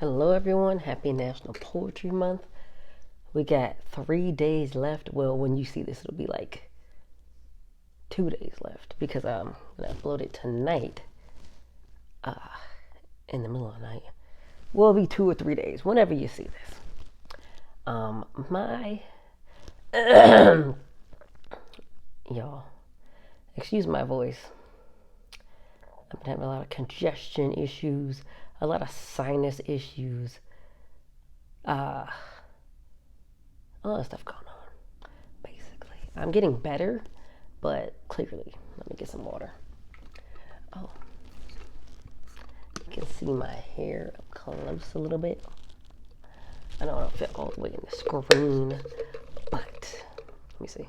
Hello everyone, happy National Poetry Month. We got 3 days left. Well, when you see this, it'll be like 2 days left because I'm gonna upload it tonight, in the middle of the night. Well, it'll be 2 or 3 days, whenever you see this. My y'all, excuse my voice. I've been having a lot of congestion issues, a lot of sinus issues, a lot of stuff going on, basically. I'm getting better, but clearly, let me get some water. Oh, you can see my hair up close a little bit. I know I don't fit all the way in the screen, but let me see.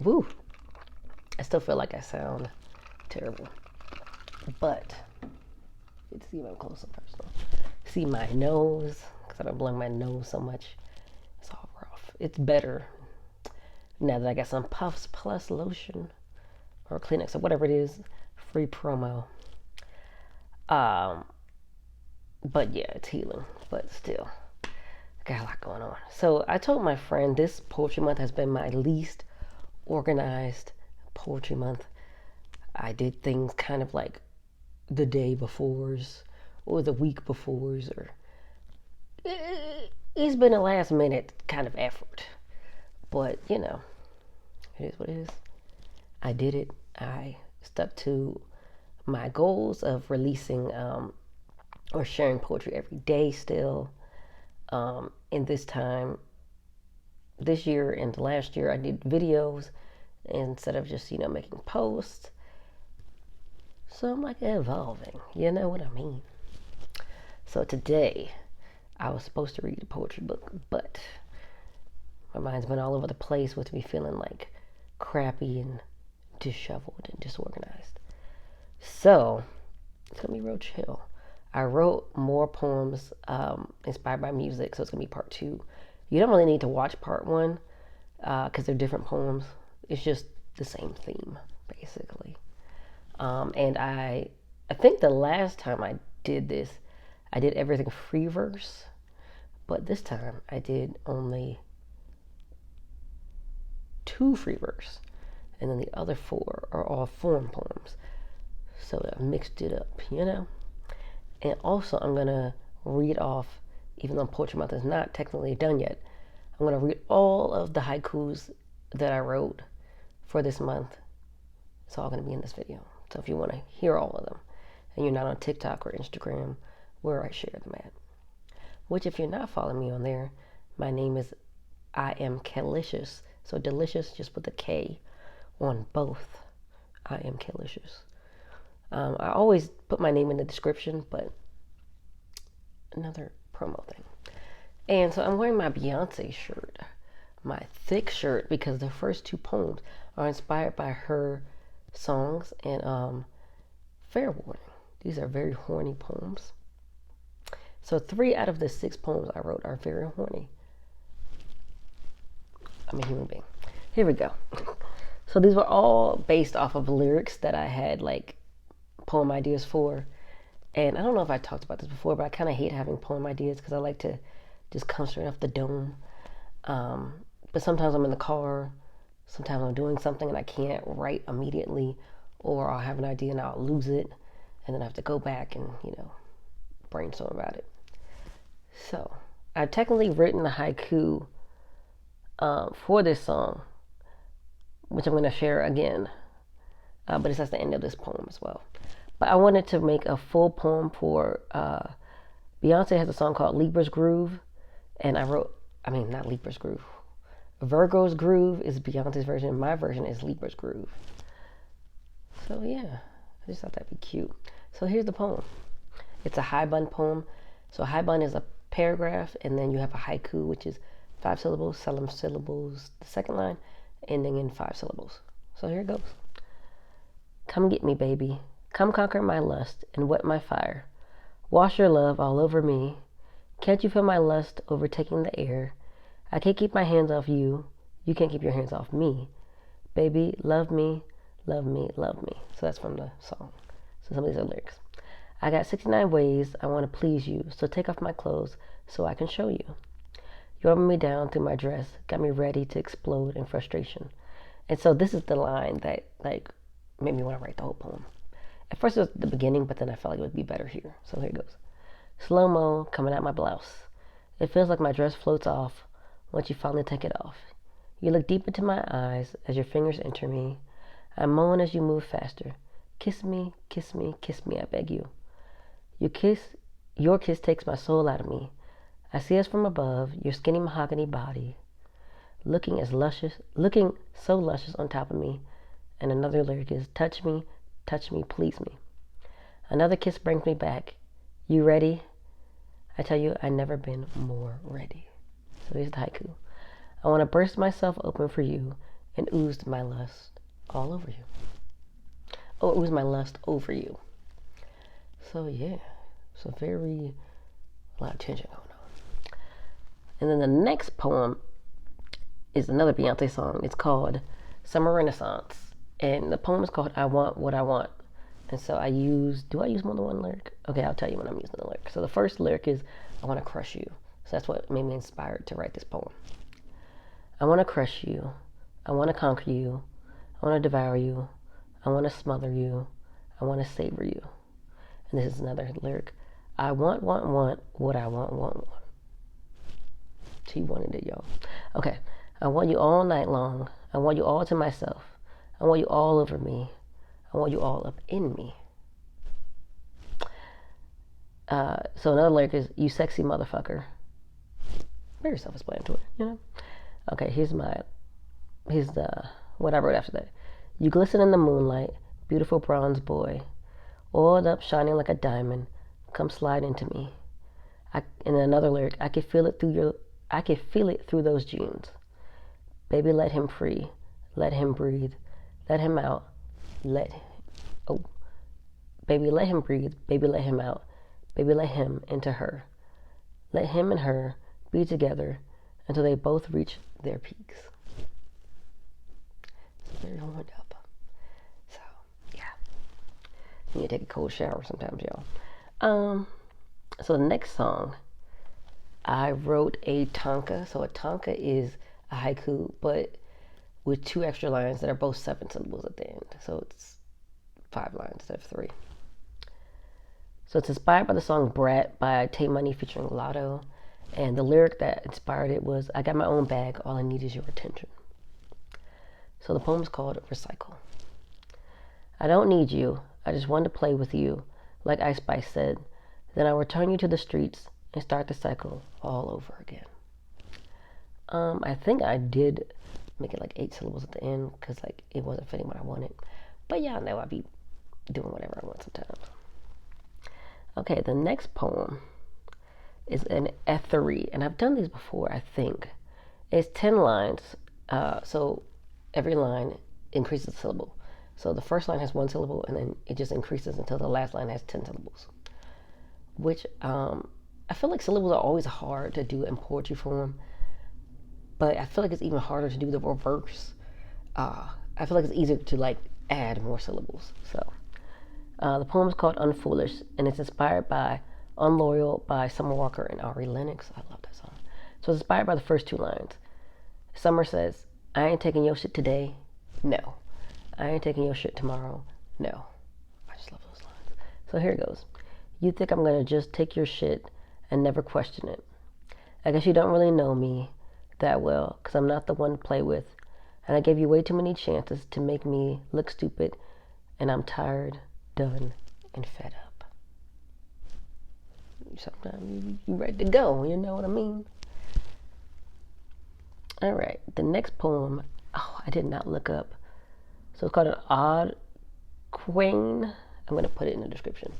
Woo! I still feel like I sound terrible, but you can see I'm close and personal. See my nose, because I've been blowing my nose so much. It's all rough. It's better now that I got some Puffs Plus lotion or Kleenex or whatever it is. Free promo. But yeah, it's healing, but still, I got a lot going on. So I told my friend this poetry month has been my least organized poetry month. I did things kind of like the day befores or the week befores, or it's been a last minute kind of effort, but you know, it is what it is. I did it. I stuck to my goals of releasing or sharing poetry every day still. In this time, this year and last year, I did videos instead of just, making posts. So I'm like evolving, you know what I mean? So today, I was supposed to read a poetry book, but my mind's been all over the place with me feeling like crappy and disheveled and disorganized. So it's gonna be real chill. I wrote more poems inspired by music, so it's gonna be part 2. You don't really need to watch part 1 because they're different poems. It's just the same theme, basically. And I think the last time I did this, I did everything free verse, but this time I did only 2 free verse, and then the other 4 are all form poems. So I mixed it up, And also I'm gonna read off, even though Poetry Month is not technically done yet, I'm gonna read all of the haikus that I wrote for this month. It's all gonna be in this video. So if you want to hear all of them, and you're not on TikTok or Instagram, where I share them at, which if you're not following me on there, my name is I am Kelicious. So delicious, just with a K on both. I am Kelicious. I always put my name in the description, but another promo thing. And so I'm wearing my Beyonce shirt, my thick shirt, because the first 2 poems are inspired by her songs. And fair warning, these are very horny poems. So 3 out of the 6 poems I wrote are very horny. I'm a human being. Here we go. So these were all based off of lyrics that I had like poem ideas for. And I don't know if I talked about this before, but I kind of hate having poem ideas because I like to just come straight off the dome. But sometimes I'm in the car, sometimes I'm doing something and I can't write immediately, or I'll have an idea and I'll lose it, and then I have to go back and, brainstorm about it. So I've technically written a haiku for this song, which I'm going to share again, but it's at the end of this poem as well. But I wanted to make a full poem for Beyonce has a song called Libra's Groove, and not Libra's Groove. Virgo's Groove is Beyonce's version. My version is Libra's Groove. So yeah, I just thought that'd be cute. So here's the poem. It's a Haibun poem. So Haibun is a paragraph, and then you have a haiku, which is 5 syllables, 7 syllables, the second line, ending in 5 syllables. So here it goes. Come get me, baby. Come conquer my lust and whet my fire. Wash your love all over me. Can't you feel my lust overtaking the air? I can't keep my hands off you. You can't keep your hands off me. Baby, love me, love me, love me. So that's from the song. So some of these are lyrics. I got 69 ways I want to please you, so take off my clothes so I can show you. You rubbing me down through my dress, got me ready to explode in frustration. And so this is the line that like made me want to write the whole poem. At first it was the beginning, but then I felt like it would be better here. So here it goes. Slow-mo coming out my blouse. It feels like my dress floats off once you finally take it off. You look deep into my eyes as your fingers enter me. I moan as you move faster. Kiss me, kiss me, kiss me, I beg you. Your kiss takes my soul out of me. I see us from above, your skinny mahogany body, looking so luscious on top of me. And another lyric is, touch me, please me. Another kiss brings me back. You ready? I tell you, I've never been more ready. So here's the haiku. I want to burst myself open for you and ooze my lust all over you. Oh, ooze my lust over you. So yeah, so a lot of tension going on. And then the next poem is another Beyonce song. It's called Summer Renaissance. And the poem is called I Want What I Want. And so do I use more than one lyric? Okay, I'll tell you when I'm using the lyric. So the first lyric is, I want to crush you. So that's what made me inspired to write this poem. I want to crush you. I want to conquer you. I want to devour you. I want to smother you. I want to savor you. And this is another lyric. I want what I want. She wanted it, y'all. Okay. I want you all night long. I want you all to myself. I want you all over me. I want you all up in me. So another lyric is, you sexy motherfucker. Very self-explanatory, you know? Okay, here's what I wrote after that. You glisten in the moonlight, beautiful bronze boy, oiled up, shining like a diamond. Come slide into me. In another lyric, I can feel it through those jeans. Baby, let him free. Let him breathe. Let him out. Baby, let him breathe. Baby, let him out. Baby, let him into her. Let him and her be together until they both reach their peaks. It's very horned up. So, yeah. You need to take a cold shower sometimes, y'all. So the next song, I wrote a Tanka. So a Tanka is a haiku, but with 2 extra lines that are both 7 syllables at the end. So it's 5 lines instead of 3. So it's inspired by the song Brat by Tay Money featuring Lotto. And the lyric that inspired it was, I got my own bag, all I need is your attention. So the poem is called Recycle. I don't need you, I just want to play with you, like Ice Spice said. Then I'll return you to the streets and start the cycle all over again. I think I did make it like 8 syllables at the end, because like it wasn't fitting what I wanted. But y'all know I be doing whatever I want sometimes. Okay, the next poem is an Etheree, and I've done these before, I think. It's 10 lines, so every line increases a syllable. So the first line has 1 syllable, and then it just increases until the last line has 10 syllables. Which, I feel like syllables are always hard to do in poetry form, but I feel like it's even harder to do the reverse. I feel like it's easier to like add more syllables. So the poem is called Unfoolish, and it's inspired by Unloyal by Summer Walker and Ari Lennox. I love that song. So it's inspired by the first 2 lines. Summer says, I ain't taking your shit today. No. I ain't taking your shit tomorrow. No. I just love those lines. So here it goes. You think I'm gonna just take your shit and never question it. I guess you don't really know me that well, because I'm not the one to play with. And I gave you way too many chances to make me look stupid, and I'm tired, done, and fed up. Sometimes you ready to go, you know what I mean? Alright, the next poem, I did not look up. So it's called an Oddquain. I'm going to put it in the description.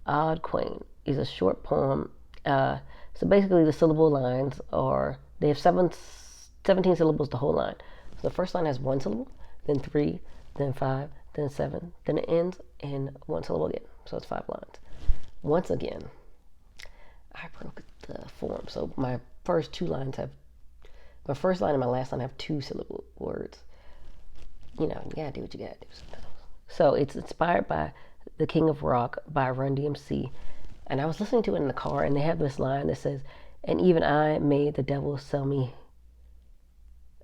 Oddquain is a short poem. So basically the syllable lines they have 17 syllables the whole line. So the first line has 1 syllable, then 3, then 5, then 7, then it ends in 1 syllable again. So it's 5 lines. Once again, I broke the form. So my first line and my last line have 2 syllable words. You know, you gotta do what you gotta do sometimes. So it's inspired by The King of Rock by Run-DMC. And I was listening to it in the car, and they have this line that says, "And even I made the devil sell me."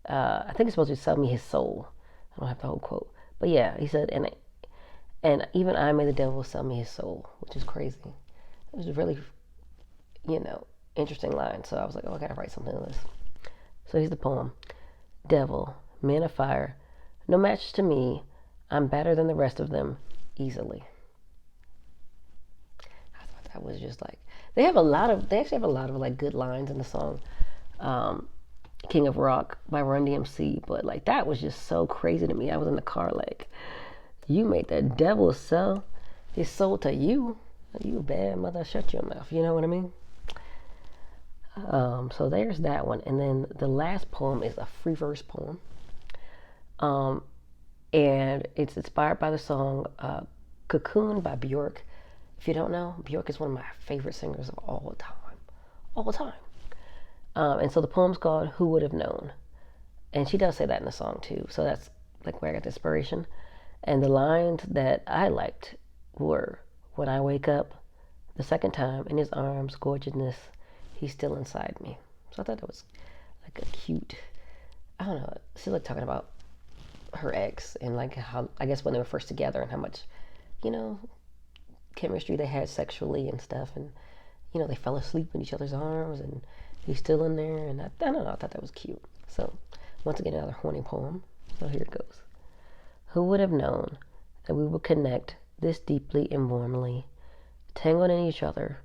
I think it's supposed to sell me his soul. I don't have the whole quote, but yeah, he said, "And even I made the devil sell me his soul," which is crazy. It was a really, interesting line. So I was like, oh, I gotta write something on this. So here's the poem: Devil, man of fire, no match to me. I'm better than the rest of them, easily. I thought that was just like, they actually have a lot of like good lines in the song, King of Rock by Run-DMC, but like that was just so crazy to me. I was in the car like, you made the devil sell his soul to you. You bad mother, shut your mouth. You know what I mean? So there's that one. And then the last poem is a free verse poem. And it's inspired by the song Cocoon by Bjork. If you don't know, Bjork is one of my favorite singers of all time. All time. And so the poem's called Who Would Have Known? And she does say that in the song too. So that's like where I got the inspiration. And the lines that I liked were, when I wake up the second time in his arms, gorgeousness, he's still inside me. So I thought that was like a cute, I don't know, she's like talking about her ex and like how, I guess when they were first together and how much, chemistry they had sexually and stuff. And, they fell asleep in each other's arms and he's still in there. And I don't know, I thought that was cute. So once again, another horny poem. So here it goes. Who would have known that we would connect this deeply and warmly, tangled in each other?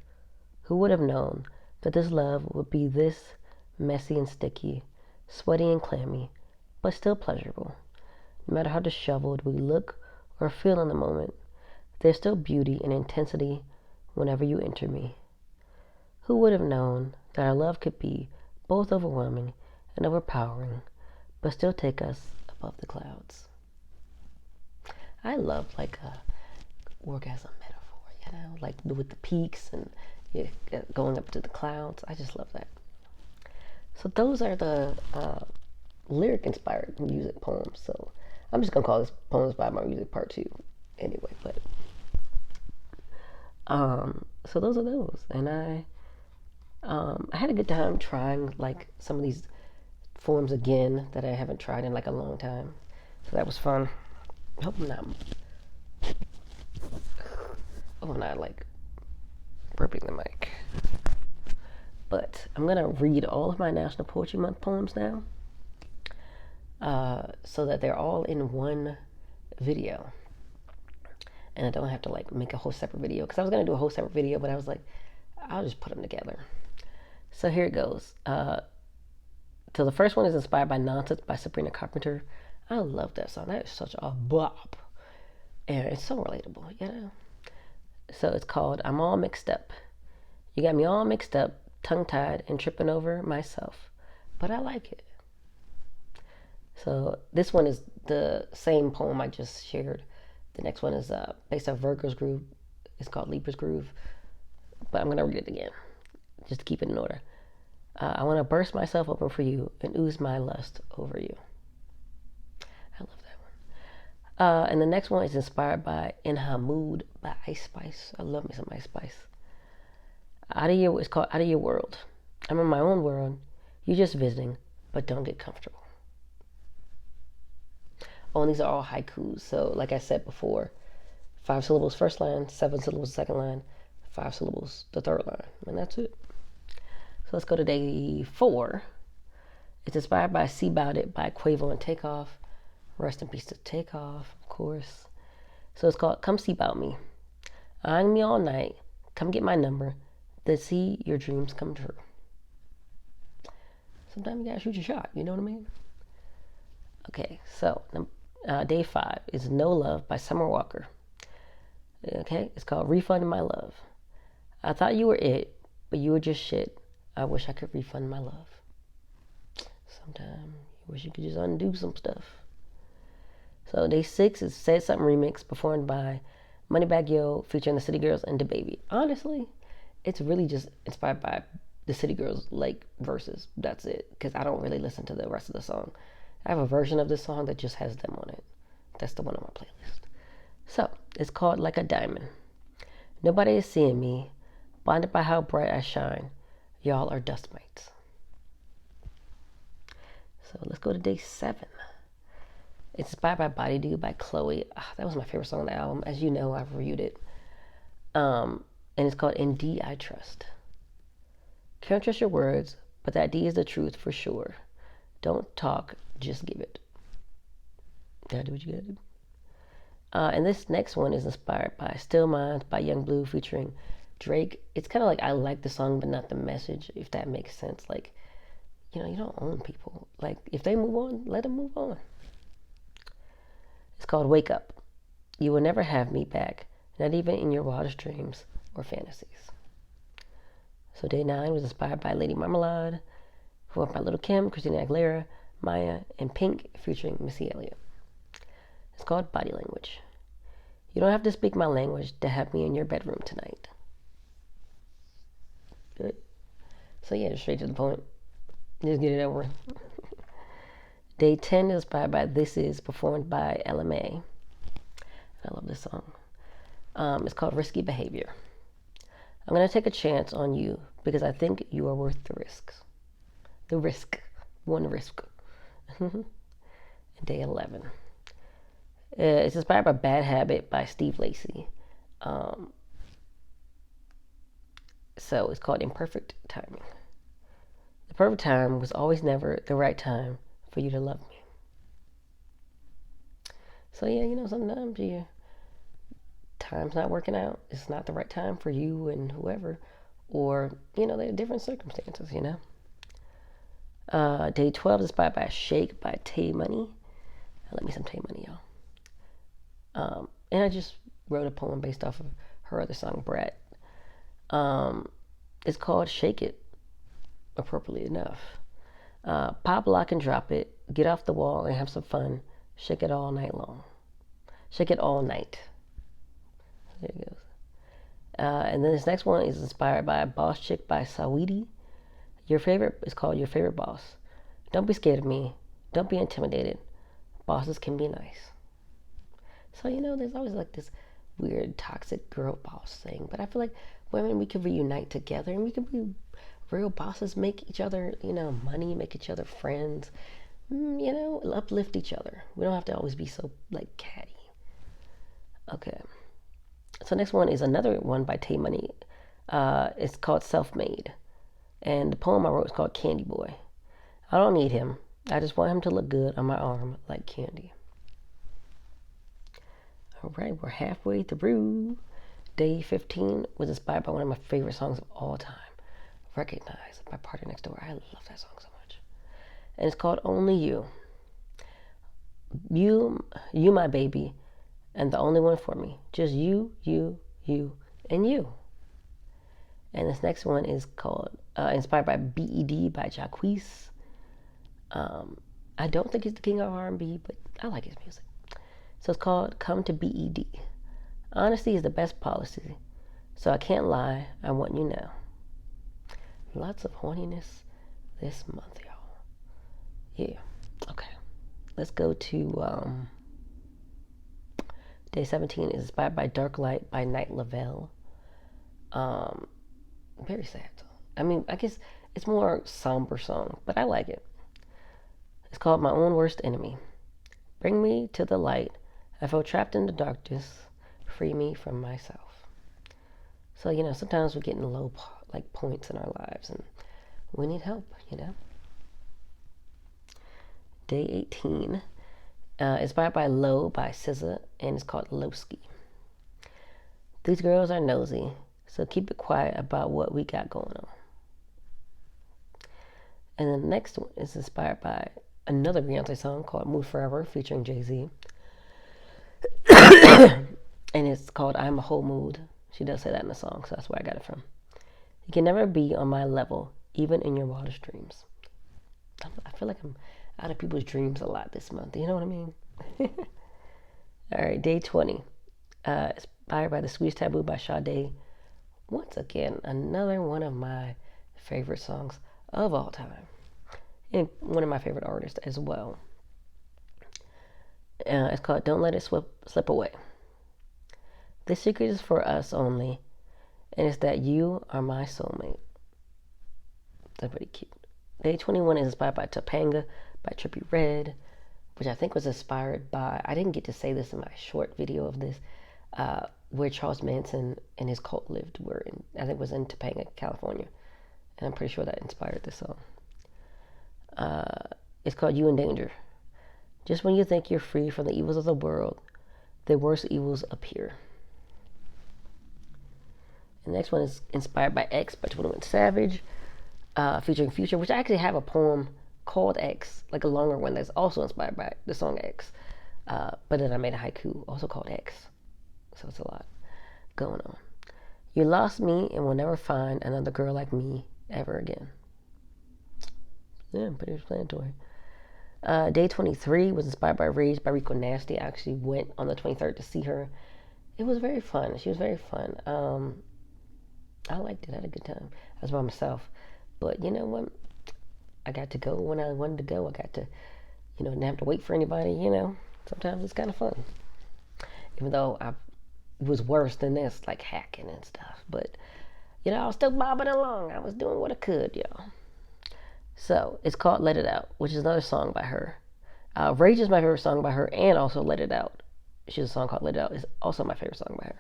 Who would have known that this love would be this messy and sticky, sweaty and clammy, but still pleasurable? No matter how disheveled we look or feel in the moment, there's still beauty and intensity whenever you enter me. Who would have known that our love could be both overwhelming and overpowering, but still take us above the clouds? I love like a orgasm metaphor, like with the peaks and going up to the clouds. I just love that. So those are the lyric-inspired music poems. So I'm just gonna call this Poems by My Music Part 2 anyway. But so those are those, and I had a good time trying like some of these forms again that I haven't tried in like a long time. So that was fun. I hope I'm not like burping the mic. But I'm gonna read all of my National Poetry Month poems now, so that they're all in one video, and I don't have to like make a whole separate video, because I was gonna do a whole separate video, but I was like, I'll just put them together. So here it goes. So the first one is inspired by Nonsense by Sabrina Carpenter. I love that song. That is such a bop. And it's so relatable, So it's called I'm All Mixed Up. You got me all mixed up, tongue-tied, and tripping over myself. But I like it. So this one is the same poem I just shared. The next one is based on Virgo's Groove. It's called Libra's Groove. But I'm going to read it again, just to keep it in order. I want to burst myself open for you and ooze my lust over you. I love that one. And the next one is inspired by In Her Mood by Ice Spice. I love me some Ice Spice. It's called Out of Your World. I'm in my own world. You're just visiting, but don't get comfortable. Oh, and these are all haikus. So like I said before, 5 syllables first line, 7 syllables second line, 5 syllables the third line. And that's it. So let's go to day 4. It's inspired by See Bout It by Quavo and Takeoff. Rest in peace to Takeoff, of course. So it's called Come See Bout Me. Eyeing me all night. Come get my number. Let's see your dreams come true. Sometimes you gotta shoot your shot, you know what I mean? Okay, so day 5 is No Love by Summer Walker. Okay, it's called Refund My Love. I thought you were it, but you were just shit. I wish I could refund my love. Sometimes you wish you could just undo some stuff. So day 6 is Said Something Remix, performed by Moneybagg Yo, featuring the City Girls and DaBaby. Honestly, it's really just inspired by the City Girls like verses. That's it, because I don't really listen to the rest of the song. I have a version of this song that just has them on it. That's the one on my playlist. So, it's called Like a Diamond. Nobody is seeing me, blinded by how bright I shine. Y'all are dust mites. So, let's go to day 7. It's inspired by Body Do by Chloe. That was my favorite song on the album. As you know, I've reviewed it. And it's called In D I Trust. Can't trust your words, but that D is the truth for sure. Don't talk, just give it. Gotta do what you gotta do. And this next one is inspired by Still Minds by Young Blue featuring Drake. It's kind of like I like the song, but not the message, if that makes sense. Like, you don't own people. Like, if they move on, let them move on. It's called Wake Up. You will never have me back, not even in your wildest dreams or fantasies. So day 9 was inspired by Lady Marmalade, performed by Little Kim, Christina Aguilera, Maya, and Pink featuring Missy Elliott. It's called Body Language. You don't have to speak my language to have me in your bedroom tonight. Good. So yeah, straight to the point. Just get it over. Day 10 is inspired by This Is, performed by LMA. I love this song. It's called Risky Behavior. I'm going to take a chance on you because I think you are worth the risks. The risk. One risk. Day 11. It's inspired by Bad Habit by Steve Lacy. So it's called Imperfect Timing. The perfect time was always never the right time for you to love me. So yeah, sometimes time's not working out. It's not the right time for you and whoever. Or, there are different circumstances, Day 12 is inspired by Shake by Tay Money. Let me some Tay Money, y'all. And I just wrote a poem based off of her other song, Brat. It's called Shake It, appropriately enough. Pop, lock, and drop it. Get off the wall and have some fun. Shake it all night long. Shake it all night. There it goes. And then this next one is inspired by Boss Chick by Saweetie. It's called Your Favorite Boss. Don't be scared of me. Don't be intimidated. Bosses can be nice. So, there's always like this weird toxic girl boss thing. But I feel like women, we could reunite together and we could be real bosses, make each other, money, make each other friends, uplift each other. We don't have to always be so, catty. Okay. So next one is another one by Tay Money. It's called Self-Made. And the poem I wrote is called Candy Boy. I don't need him. I just want him to look good on my arm like candy. All right, we're halfway through. Day 15 was inspired by one of my favorite songs of all time, Recognize by Party Next Door. I love that song so much. And it's called Only You. You my baby, and the only one for me. Just you, and you. And this next one is called, inspired by BED by Jacquees. I don't think he's the king of R&B, but I like his music. So it's called Come to BED. Honesty is the best policy, so I can't lie, I want you now. Lots of horniness this month, y'all. Yeah, okay. Let's go to day 17 is inspired by Dark Light by Night Lavelle. Very sad. I mean, I guess it's more somber song, but I like it. It's called My Own Worst Enemy. Bring me to the light. I feel trapped in the darkness. Free me from myself. So, sometimes we're getting low, points in our lives, and we need help, Day 18. Inspired by Low by SZA, and it's called Lowski. These girls are nosy, so keep it quiet about what we got going on. And then the next one is inspired by another Beyonce song called Move Forever featuring Jay-Z. And it's called I'm a Whole Mood. She does say that in the song, so that's where I got it from. You can never be on my level, even in your wildest dreams. I feel like I'm out of people's dreams a lot this month. You know what I mean? All right, day 20. Inspired by The Sweetest Taboo by Sade. Once again, another one of my favorite songs of all time. And one of my favorite artists as well. It's called Don't Let It Slip Away. This secret is for us only, and it's that you are my soulmate. That's pretty cute. Day 21 is inspired by Topanga by Trippie Redd, which I think was inspired by, I didn't get to say this in my short video of this, where Charles Manson and his cult lived, I think it was in Topanga, California. And I'm pretty sure that inspired this song. It's called You in Danger. Just when you think you're free from the evils of the world, the worst evils appear. The next one is inspired by X by 21 Savage, featuring Future, which I actually have a poem called X, like a longer one that's also inspired by the song X. But then I made a haiku also called X. So it's a lot going on. You lost me and will never find another girl like me ever again. Yeah, pretty explanatory. Day 23 was inspired by Rage by Rico Nasty. I actually went on the 23rd to see her. It was very fun. She was very fun. I liked it. I had a good time. I was by myself. But you know what? I got to go when I wanted to go. I got to, didn't have to wait for anybody, Sometimes it's kind of fun. Even though it was worse than this, like hacking and stuff. But, I was still bobbing along. I was doing what I could, y'all. So, it's called Let It Out, which is another song by her. Rage is my favorite song by her, and also Let It Out. She has a song called Let It Out. It's also my favorite song by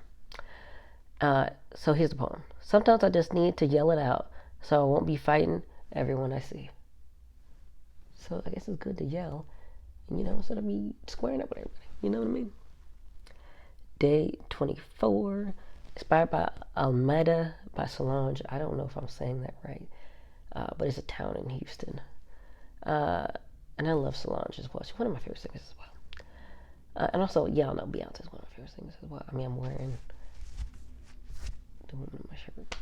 her. So here's the poem. Sometimes I just need to yell it out so I won't be fighting everyone I see. So I guess it's good to yell, instead of me squaring up with everybody. You know what I mean? Day 24, inspired by Almeda by Solange. I don't know if I'm saying that right, but it's a town in Houston. And I love Solange as well. She's one of my favorite singers as well. And also, y'all know Beyonce is one of my favorite singers as well. I mean, I'm wearing the woman in my shirt.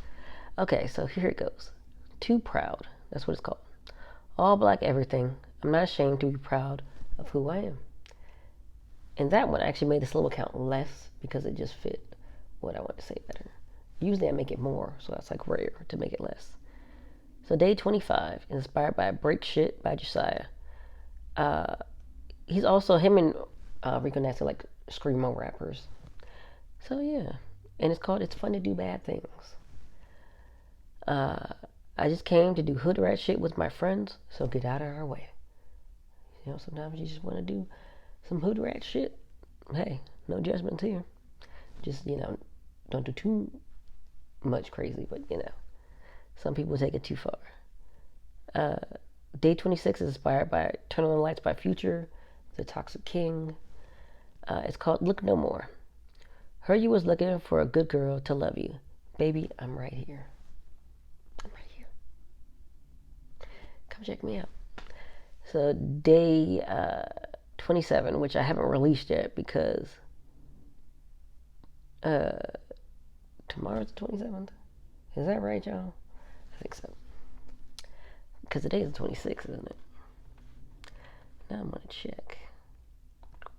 Okay, so here it goes. Too Proud. That's what it's called. All black everything. I'm not ashamed to be proud of who I am. And that one actually made the syllable count less because it just fit what I want to say better. Usually I make it more, so that's like rare to make it less. So day 25, inspired by Break Shit by Josiah. He's also, him and Rico Nasty like screamo rappers. So yeah, and it's called It's Fun to Do Bad Things. I just came to do hood rat shit with my friends, so get out of our way. Sometimes you just want to do some hood rat shit. Hey, no judgments here. Just, don't do too much crazy, but, some people take it too far. Day 26 is inspired by Turn on the Lights by Future, The Toxic King. It's called Look No More. Heard you was looking for a good girl to love you. Baby, I'm right here. I'm right here. Come check me out. So day 27, which I haven't released yet because tomorrow's the 27th. Is that right, y'all? I think so. Because today is the 26th, isn't it? Now I'm going to check. I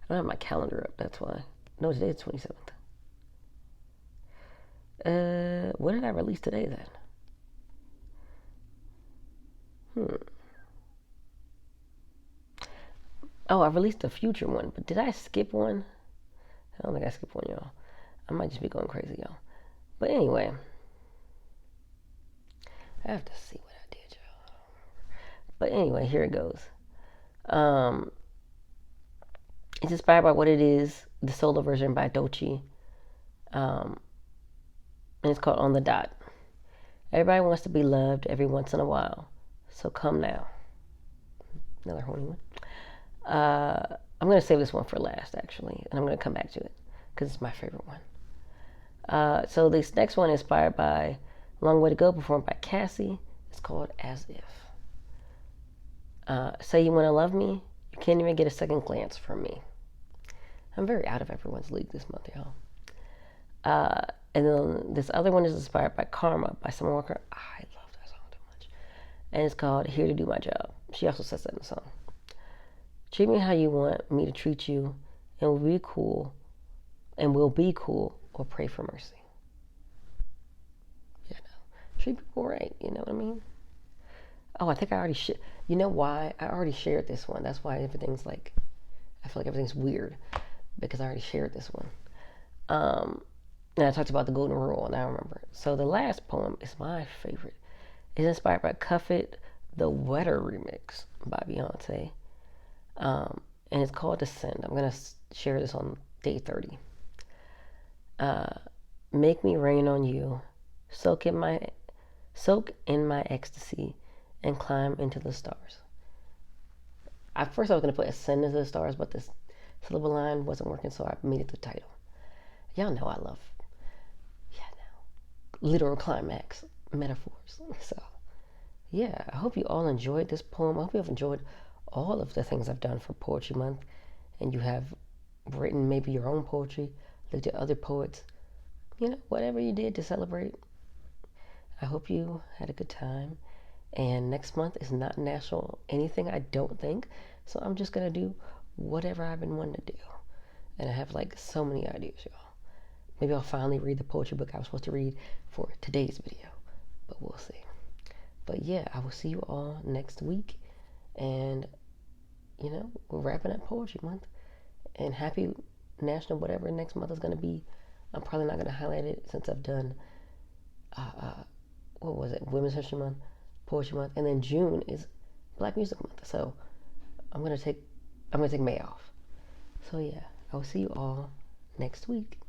don't have my calendar up, that's why. No, today is the 27th. What did I release today then? Oh, I released a future one, but did I skip one? I don't think I skipped one, y'all. I might just be going crazy, y'all. But anyway, I have to see what I did, y'all. But anyway, here it goes. It's inspired by What It Is, the solo version by Doechii. And it's called On the Dot. Everybody wants to be loved every once in a while. So come now. Another horny one. I'm going to save this one for last, actually. And I'm going to come back to it. Because it's my favorite one. So this next one is inspired by Long Way to Go, performed by Cassie. It's called As If. Say you want to love me, you can't even get a second glance from me. I'm very out of everyone's league this month, y'all. And then this other one is inspired by Karma by Summer Walker. I love that song too much. And it's called Here to Do My Job. She also says that in the song. Treat me how you want me to treat you, and we'll be cool, or pray for mercy. Treat people right, you know what I mean? Oh, I think I already you know why? I already shared this one. That's why everything's like, I feel like everything's weird, because I already shared this one. And I talked about the golden rule, and I remember. So the last poem is my favorite. It's inspired by Cuff It, the Wetter remix by Beyonce. And it's called Descend. I'm going to share this on day 30. Make me rain on you, soak in my ecstasy, and climb into the stars. At first I was going to put ascend into the stars, but this syllable line wasn't working, so I made it the title. Y'all know I love, literal climax metaphors. So, yeah, I hope you all enjoyed this poem. I hope you have enjoyed all of the things I've done for Poetry Month, and you have written maybe your own poetry, looked at other poets, whatever you did to celebrate. I hope you had a good time. And next month is not national anything, I don't think. So I'm just going to do whatever I've been wanting to do. And I have like so many ideas, y'all. Maybe I'll finally read the poetry book I was supposed to read for today's video. But we'll see. But yeah, I will see you all next week. And, we're wrapping up Poetry Month. And happy national whatever next month is going to be. I'm probably not going to highlight it since I've done, what was it, Women's History Month, Poetry Month, and then June is Black Music Month. So I'm gonna take May off. So yeah, I will see you all next week.